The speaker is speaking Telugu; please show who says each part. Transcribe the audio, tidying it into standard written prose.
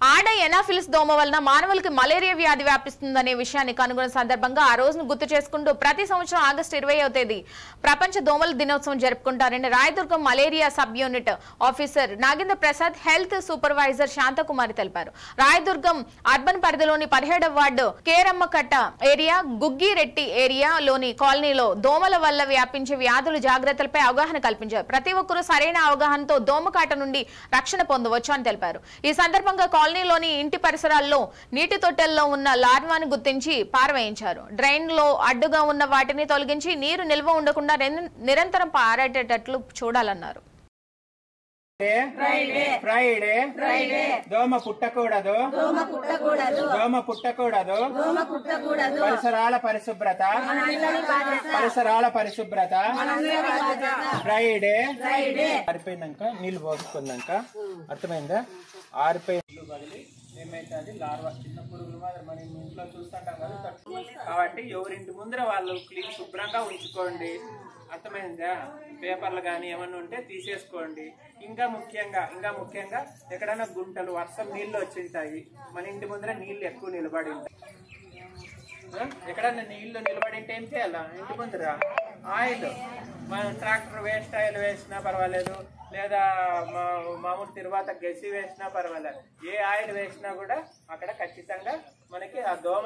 Speaker 1: ఆడ ఎనాఫిలిస్ దోమ వలన మానవులకు మలేరియా వ్యాధి వ్యాపిస్తుందనే విషయాన్ని కనుగొన్న సందర్భంగా ఆ రోజును గుర్తు చేసుకుంటూ ప్రతి సంవత్సరం ఆగస్టు 20వ తేదీ ప్రపంచ దోమల దినోత్సవం జరుపుకుంటారని Rayadurgam malaria sub unit officer Nagendra Prasad, health supervisor Shanthakumari తెలిపారు. రాయదుర్గం అర్బన్ పరిధిలోని 17వ వార్డు కేరమ్మకట్ట ఏరియా, గుగ్గిరెట్టి ఏరియాలోని కాలనీలో దోమల వల్ల వ్యాపించే వ్యాధుల జాగ్రత్తలపై అవగాహన కల్పించారు. ప్రతి ఒక్కరూ సరైన అవగాహనతో దోమకాట నుండి రక్షణ పొందవచ్చు అని తెలిపారు. ఈ సందర్భంగా కాలనీలోని ఇంటి పరిసరాల్లో నీటి తొట్టెల్లో ఉన్న లార్వాను గుర్తించి పారవేయించారు. డ్రైన్ లో అడ్డుగా ఉన్న వాటిని తొలగించి నీరు నిల్వ ఉండకుండా నిరంతరం పారేటట్లు చూడాలన్నారు.
Speaker 2: ఫ్రైడే దోమ పుట్టకూడదు, పరిసరాల పరిశుభ్రత, ఫ్రైడే ఆరిపోయినాక నీళ్లు పోసుకున్నాక అర్థమైందా, ఆరిపోయి బదిలీ ఏమైతే అది లార్వా చిన్న పురుగులు మాత్రం మనం ఇంట్లో చూస్తుంటాం కదా. కాబట్టి ఎవరింటి ముందర వాళ్ళు క్లీన్ శుభ్రంగా ఉంచుకోండి. అర్థమైందా? పేపర్లు కానీ ఏమన్నా ఉంటే తీసేసుకోండి. ఇంకా ముఖ్యంగా ఎక్కడైనా గుంటలు వర్షం నీళ్లు వచ్చింటాయి, మన ఇంటి ముందర నీళ్లు ఎక్కువ నిలబడి ఉంటాయి. ఎక్కడన్నా నీళ్లు నిలబడి ఉంటే ఏం చేయాలా? ఇంటి ముందర ఆయిల్, మనం ట్రాక్టర్ వేస్ట్ ఆయిల్ వేసినా పర్వాలేదు, లేదా మామూలు తర్వాత గసి వేసినా పర్వాలేదు, ఏ ఆయిల్ వేసినా కూడా అక్కడ ఖచ్చితంగా మనకి ఆ దోమ